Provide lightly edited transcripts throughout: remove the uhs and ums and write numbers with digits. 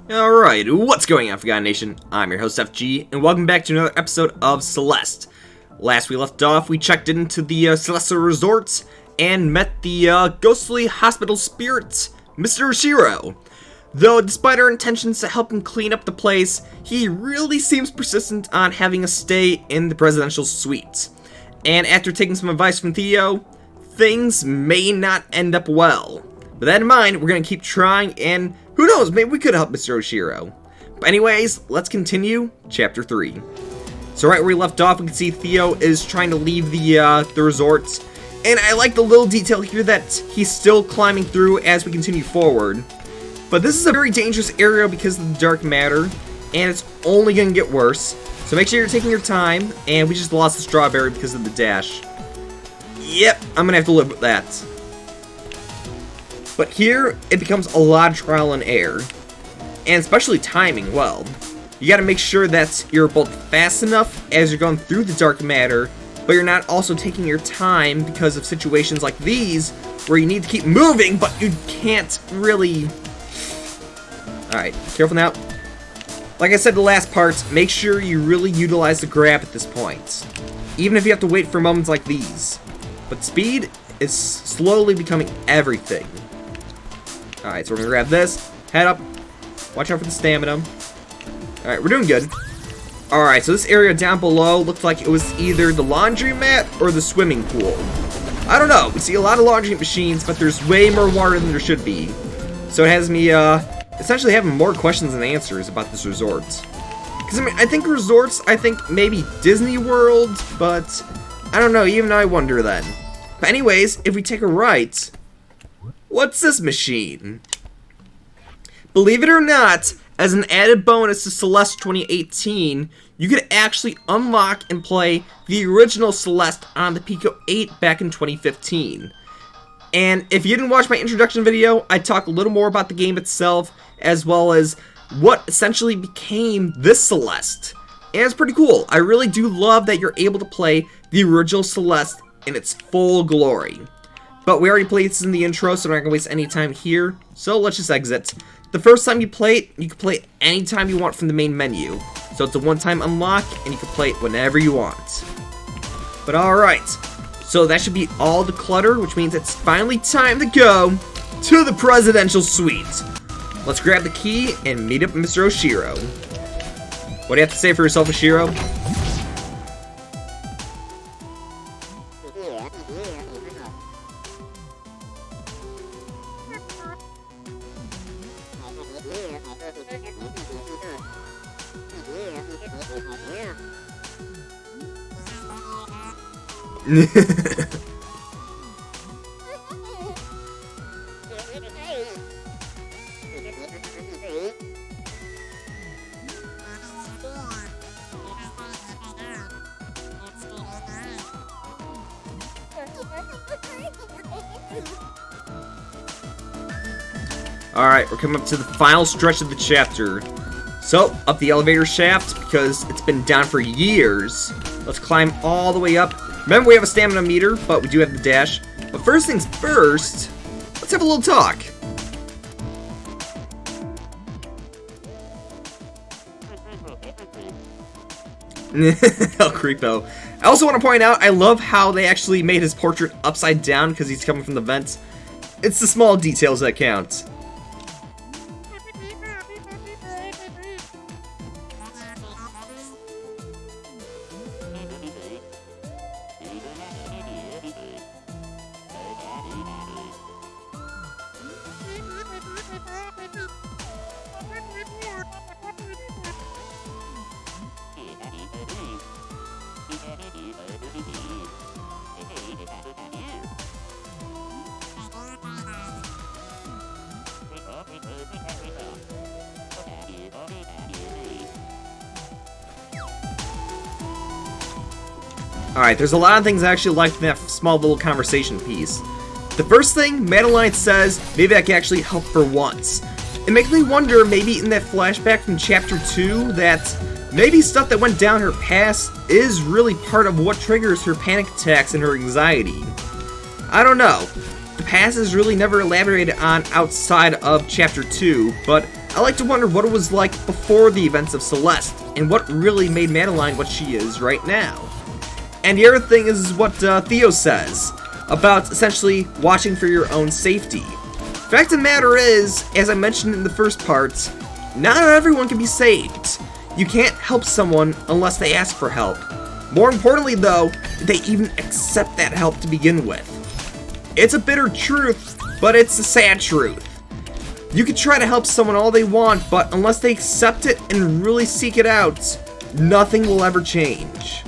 Alright, what's going on, Forgotten Nation? I'm your host, FG, and welcome back to another episode of Celeste. Last we left off, we checked into the Celeste Resort and met the ghostly hospital spirit, Mr. Oshiro. Though, despite our intentions to help him clean up the place, he really seems persistent on having us stay in the presidential suite. And after taking some advice from Theo, things may not end up well. With that in mind, we're going to keep trying, and who knows, maybe we could help Mr. Oshiro. But anyways, let's continue Chapter 3. So right where we left off, we can see Theo is trying to leave the resort. And I like the little detail here that he's still climbing through as we continue forward. But this is a very dangerous area because of the dark matter, and it's only going to get worse. So make sure you're taking your time, and we just lost the strawberry because of the dash. Yep, I'm going to have to live with that. But here, it becomes a lot of trial and error, and especially timing well. You gotta make sure that you're both fast enough as you're going through the dark matter, but you're not also taking your time because of situations like these, where you need to keep moving, but you can't really... Alright, careful now. Like I said in the last part, make sure you really utilize the grab at this point, even if you have to wait for moments like these. But speed is slowly becoming everything. Alright, so we're gonna grab this, head up, watch out for the stamina. Alright, we're doing good. Alright, so this area down below looked like it was either the laundromat or the swimming pool. I don't know, we see a lot of laundry machines, but there's way more water than there should be. So it has me, essentially having more questions than answers about this resort. Because, I mean, I think resorts, maybe Disney World, but I don't know, even I wonder then. But anyways, if we take a right... What's this machine? Believe it or not, as an added bonus to Celeste 2018, you could actually unlock and play the original Celeste on the Pico 8 back in 2015. And if you didn't watch my introduction video, I talk a little more about the game itself, as well as what essentially became this Celeste. And it's pretty cool. I really do love that you're able to play the original Celeste in its full glory. But we already played this in the intro, so we're not going to waste any time here. So let's just exit. The first time you play it, you can play it anytime you want from the main menu. So it's a one-time unlock, and you can play it whenever you want. But alright, so that should be all the clutter, which means it's finally time to go to the presidential suite. Let's grab the key and meet up with Mr. Oshiro. What do you have to say for yourself, Oshiro? Alright, we're coming up to the final stretch of the chapter. So, up the elevator shaft, because it's been down for years. Let's climb all the way up. Remember, we have a stamina meter, but we do have the dash. But first things first, let's have a little talk. El Creepo. I also want to point out, I love how they actually made his portrait upside down because he's coming from the vents. It's the small details that count. Alright, there's a lot of things I actually liked in that small little conversation piece. The first thing, Madeline says, maybe I can actually help for once. It makes me wonder, maybe in that flashback from Chapter 2, that maybe stuff that went down her past is really part of what triggers her panic attacks and her anxiety. I don't know. The past is really never elaborated on outside of Chapter 2, but I like to wonder what it was like before the events of Celeste, and what really made Madeline what she is right now. And the other thing is what Theo says, about essentially watching for your own safety. Fact of the matter is, as I mentioned in the first part, not everyone can be saved. You can't help someone unless they ask for help. More importantly though, they even accept that help to begin with. It's a bitter truth, but it's a sad truth. You can try to help someone all they want, but unless they accept it and really seek it out, nothing will ever change.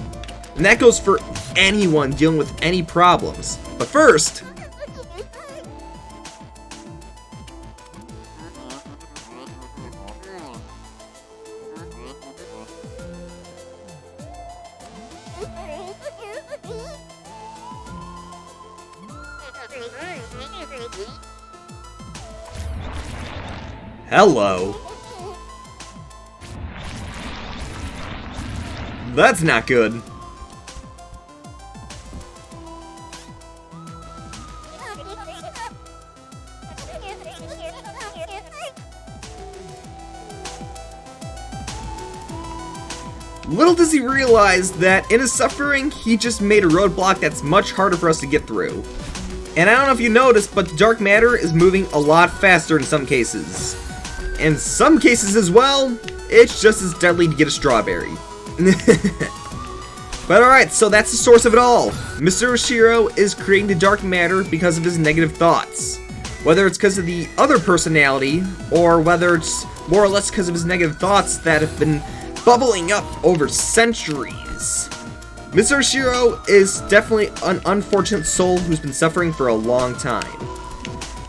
And that goes for anyone dealing with any problems. But first, hello. That's not good. Little does he realize that in his suffering, he just made a roadblock that's much harder for us to get through. And I don't know if you noticed, but the dark matter is moving a lot faster in some cases. In some cases as well, it's just as deadly to get a strawberry. But alright, so that's the source of it all. Mr. Oshiro is creating the dark matter because of his negative thoughts. Whether it's because of the other personality, or whether it's more or less because of his negative thoughts that have been bubbling up over centuries. Mr. Oshiro is definitely an unfortunate soul who's been suffering for a long time.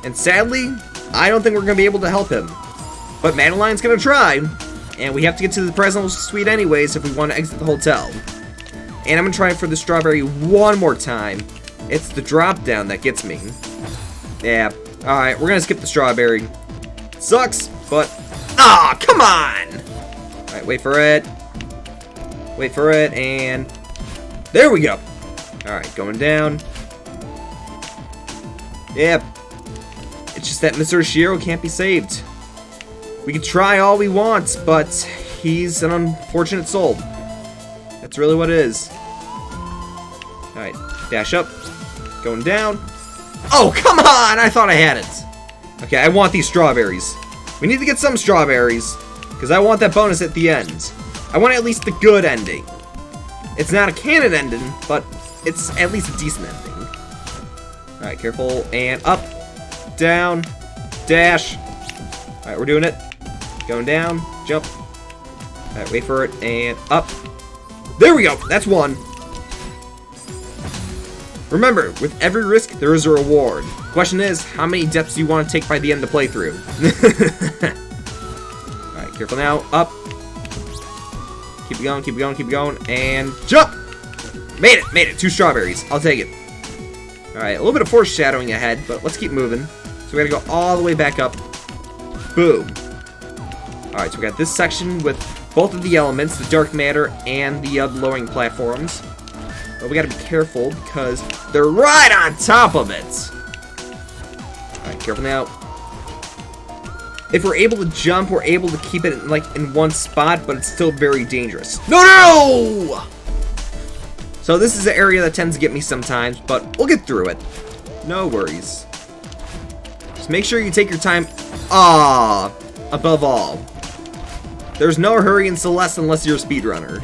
And sadly, I don't think we're going to be able to help him. But Madeline's going to try, and we have to get to the Presidential Suite anyways if we want to exit the hotel. And I'm going to try for the strawberry one more time. It's the drop down that gets me. Yeah, alright, we're going to skip the strawberry. Sucks, but... Ah, come on! Alright, wait for it. Wait for it, and... There we go! Alright, going down. Yep. It's just that Mr. Oshiro can't be saved. We can try all we want, but he's an unfortunate soul. That's really what it is. Alright, dash up. Going down. Oh, come on! I thought I had it. Okay, I want these strawberries. We need to get some strawberries, because I want that bonus at the end. I want at least the good ending. It's not a canon ending, but it's at least a decent ending. Alright, careful, and up, down, dash. Alright, we're doing it. Going down, jump. Alright, wait for it, and up. There we go, that's one. Remember, with every risk, there is a reward. Question is, how many deaths do you want to take by the end of the playthrough? Alright, careful now, up. Keep it going, keep it going, keep it going, and jump! Made it, 2 strawberries. I'll take it. Alright, a little bit of foreshadowing ahead, but let's keep moving. So we gotta go all the way back up. Boom. Alright, so we got this section with both of the elements, the dark matter and the lowering platforms. But we gotta be careful because they're right on top of it. Alright, careful now. If we're able to jump, we're able to keep it in one spot, but it's still very dangerous. No! So this is an area that tends to get me sometimes, but we'll get through it. No worries. Just make sure you take your time. Above all. There's no hurry in Celeste unless you're a speedrunner.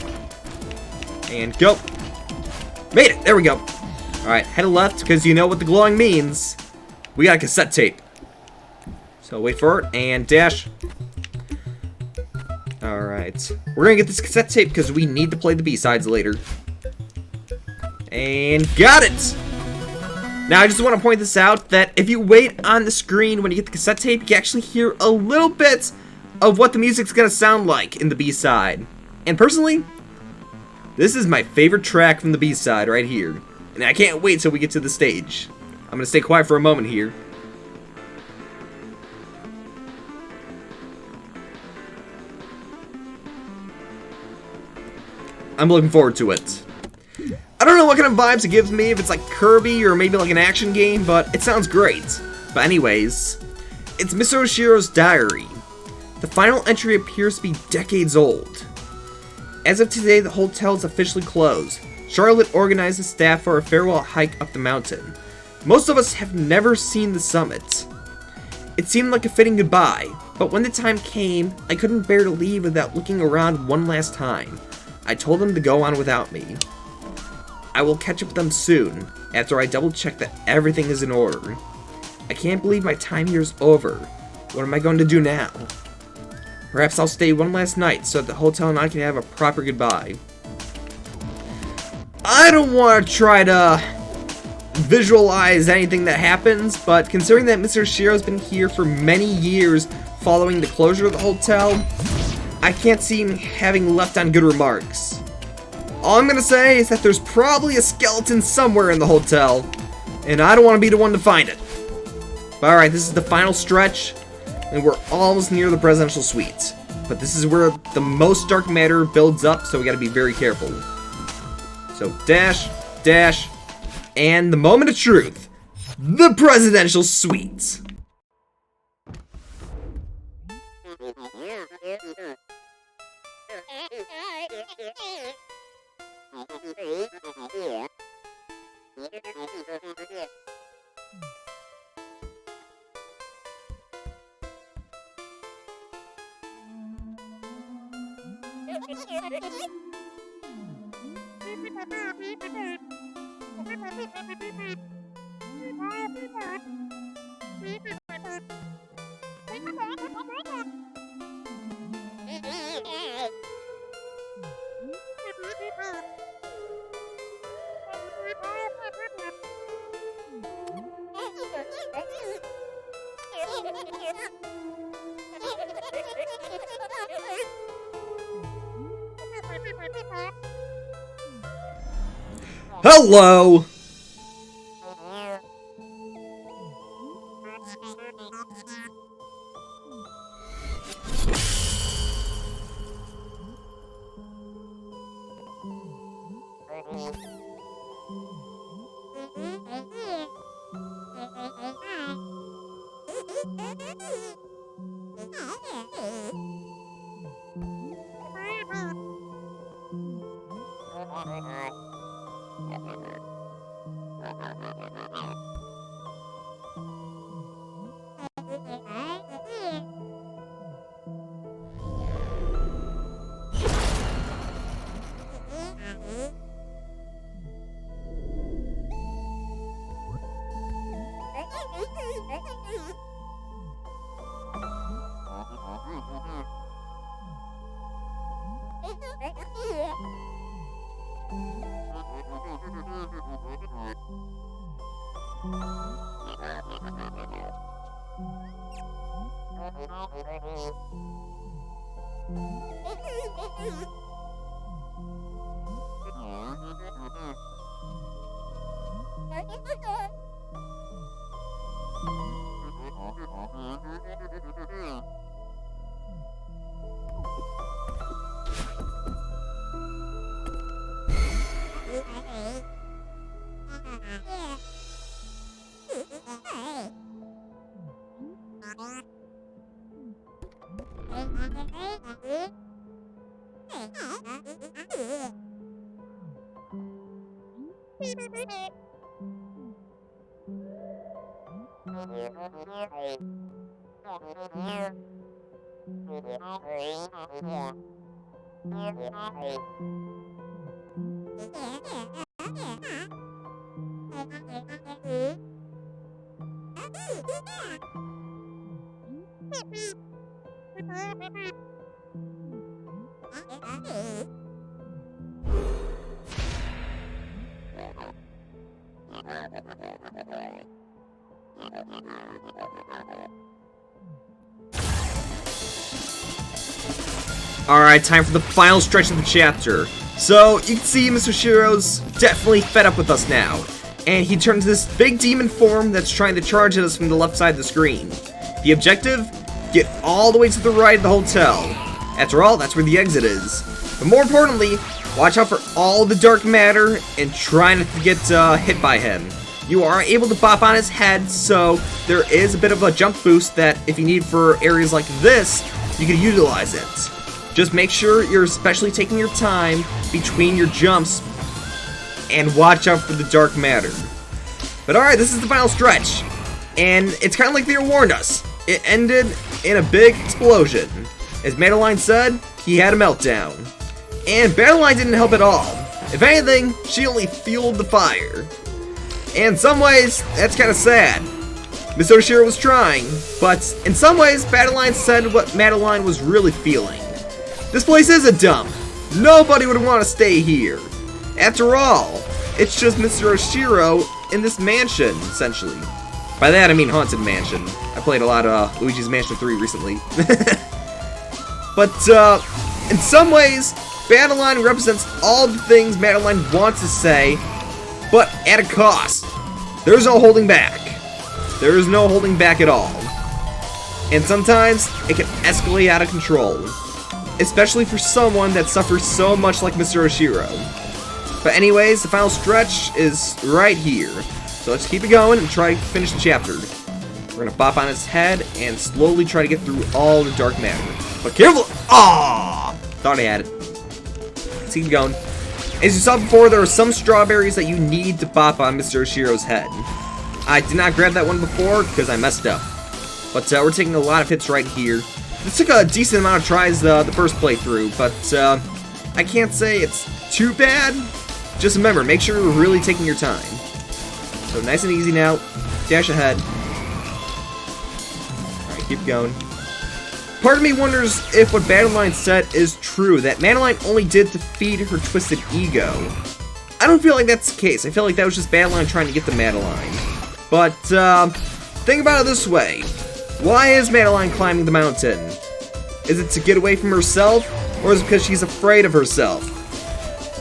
And go. Made it! There we go. Alright, head left, because you know what the glowing means. We got a cassette tape. So wait for it, and dash. Alright. We're gonna get this cassette tape because we need to play the B-sides later. And got it! Now I just want to point this out, that if you wait on the screen when you get the cassette tape, you can actually hear a little bit of what the music's gonna sound like in the B-side. And personally, this is my favorite track from the B-side right here. And I can't wait till we get to the stage. I'm gonna stay quiet for a moment here. I'm looking forward to it. I don't know what kind of vibes it gives me, if it's like Kirby or maybe like an action game, but it sounds great. But anyways, it's Mr. Oshiro's diary. The final entry appears to be decades old. As of today, the hotel is officially closed. Charlotte organized the staff for a farewell hike up the mountain. Most of us have never seen the summit. It seemed like a fitting goodbye, but when the time came, I couldn't bear to leave without looking around one last time. I told them to go on without me. I will catch up with them soon, after I double check that everything is in order. I can't believe my time here is over. What am I going to do now? Perhaps I'll stay one last night so that the hotel and I can have a proper goodbye. I don't want to try to visualize anything that happens, but considering that Mr. Shiro's been here for many years following the closure of the hotel, I can't see him having left on good remarks. All I'm gonna say is that there's probably a skeleton somewhere in the hotel, and I don't want to be the one to find it. But alright, this is the final stretch, and we're almost near the presidential suite. But this is where the most dark matter builds up, so we gotta be very careful. So, dash, dash, and the moment of truth. The presidential suite. Hello! Alright, time for the final stretch of the chapter. So, you can see Mr. Shiro's definitely fed up with us now. And he turns this big demon form that's trying to charge at us from the left side of the screen. The objective? Get all the way to the right of the hotel. After all, that's where the exit is. But more importantly, watch out for all the dark matter and try not to get hit by him. You are able to bop on his head, so there is a bit of a jump boost that if you need for areas like this, you can utilize it. Just make sure you're especially taking your time between your jumps and watch out for the dark matter. But alright, this is the final stretch. And it's kind of like they warned us. It ended in a big explosion. As Madeline said, he had a meltdown. And Madeline didn't help at all. If anything, she only fueled the fire. And in some ways, that's kind of sad. Miss Oshiro was trying, but in some ways, Madeline said what Madeline was really feeling. This place is a dump. Nobody would want to stay here. After all, it's just Mr. Oshiro in this mansion, essentially. By that, I mean Haunted Mansion. I played a lot of Luigi's Mansion 3 recently. But, in some ways, Madeline represents all the things Madeline wants to say, but at a cost. There's no holding back. There is no holding back at all. And sometimes, it can escalate out of control. Especially for someone that suffers so much like Mr. Oshiro. But anyways, the final stretch is right here. So let's keep it going and try to finish the chapter. We're gonna bop on his head and slowly try to get through all the dark matter. But careful! Ah! Thought I had it. Let's keep going. As you saw before, there are some strawberries that you need to bop on Mr. Oshiro's head. I did not grab that one before because I messed up. But we're taking a lot of hits right here. This took a decent amount of tries the first playthrough, but I can't say it's too bad. Just remember, make sure you're really taking your time. So nice and easy now. Dash ahead. Alright, keep going. Part of me wonders if what Madeline said is true, that Madeline only did to feed her twisted ego. I don't feel like that's the case. I feel like that was just Madeline trying to get the Madeline. But, think about it this way. Why is Madeline climbing the mountain? Is it to get away from herself, or is it because she's afraid of herself?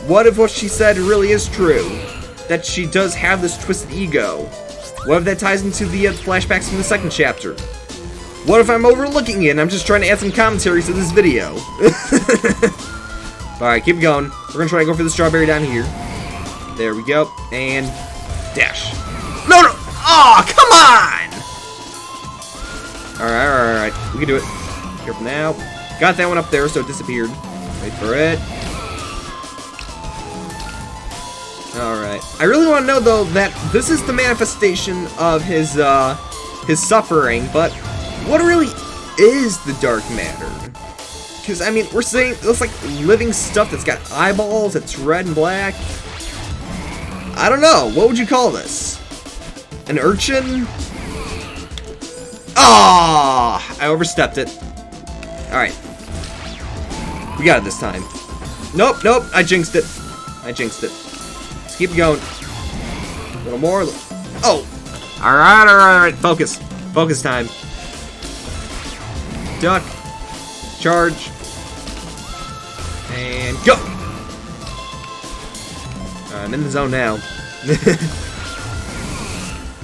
What if what she said really is true? That she does have this twisted ego? What if that ties into the flashbacks from the second chapter? What if I'm overlooking it and I'm just trying to add some commentary to this video? Alright, keep going. We're gonna try to go for the strawberry down here. There we go. And dash. No, no! Aw, come on! Alright. We can do it. Careful now. Got that one up there, so it disappeared. Wait for it. Alright. I really want to know, though, that this is the manifestation of his suffering, but what really is the dark matter? Because, I mean, we're saying it looks like living stuff that's got eyeballs, that's red and black. I don't know. What would you call this? An urchin? Ah! I overstepped it. Alright. We got it this time. Nope. I jinxed it. Let's keep going. A little more. Oh! Alright. Focus. Focus time. Duck. Charge. And go! I'm in the zone now.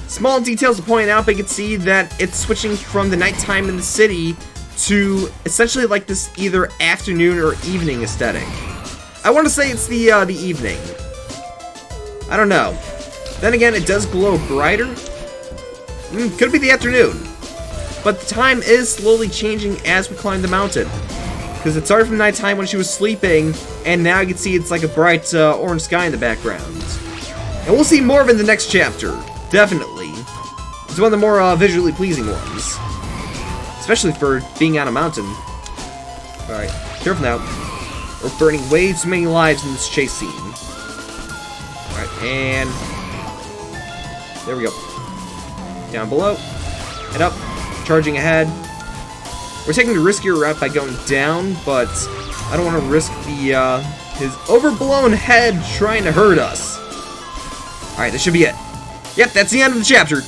Small details to point out, but you can see that it's switching from the nighttime in the city to essentially like this either afternoon or evening aesthetic. I want to say it's the evening. I don't know. Then again, it does glow brighter. Could be the afternoon. But the time is slowly changing as we climb the mountain. Because it started from nighttime when she was sleeping, and now you can see it's like a bright orange sky in the background. And we'll see more of it in the next chapter. Definitely. It's one of the more visually pleasing ones. Especially for being on a mountain. Alright, careful now. We're burning way too many lives in this chase scene. Alright, and there we go. Down below. And up. Charging ahead. We're taking the riskier route by going down, but I don't want to risk the his overblown head trying to hurt us. Alright, this should be it. Yep, that's the end of the chapter.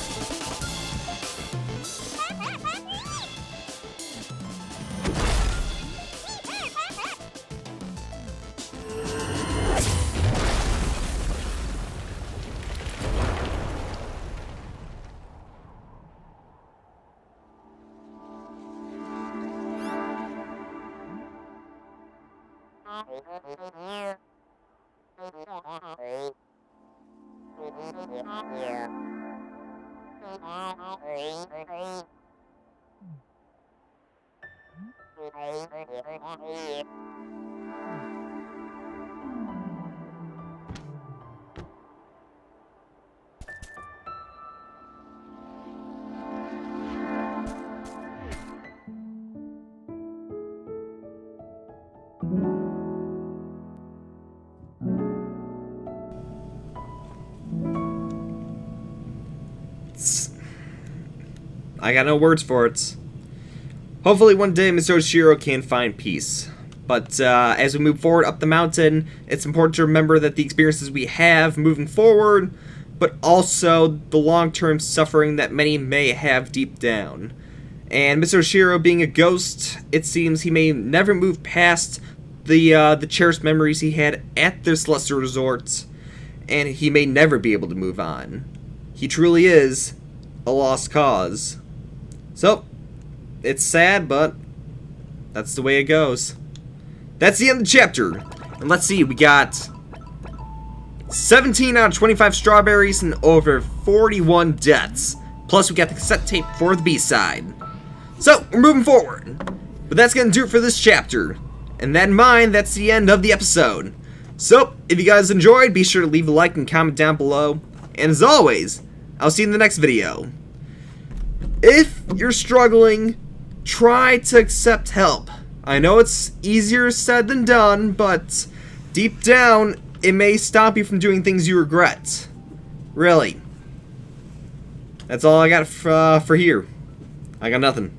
I got no words for it. Hopefully one day Mr. Oshiro can find peace. But as we move forward up the mountain, it's important to remember that the experiences we have moving forward, but also the long-term suffering that many may have deep down. And Mr. Oshiro being a ghost, it seems he may never move past the cherished memories he had at the Celeste Resort, and he may never be able to move on. He truly is a lost cause. So, it's sad, but that's the way it goes. That's the end of the chapter. And let's see, we got 17 out of 25 strawberries and over 41 deaths. Plus, we got the cassette tape for the B-side. So, we're moving forward. But that's going to do it for this chapter. And that in mind, that's the end of the episode. So, if you guys enjoyed, be sure to leave a like and comment down below. And as always, I'll see you in the next video. If you're struggling, try to accept help. I know it's easier said than done, but deep down, it may stop you from doing things you regret. Really. That's all I got for here. I got nothing.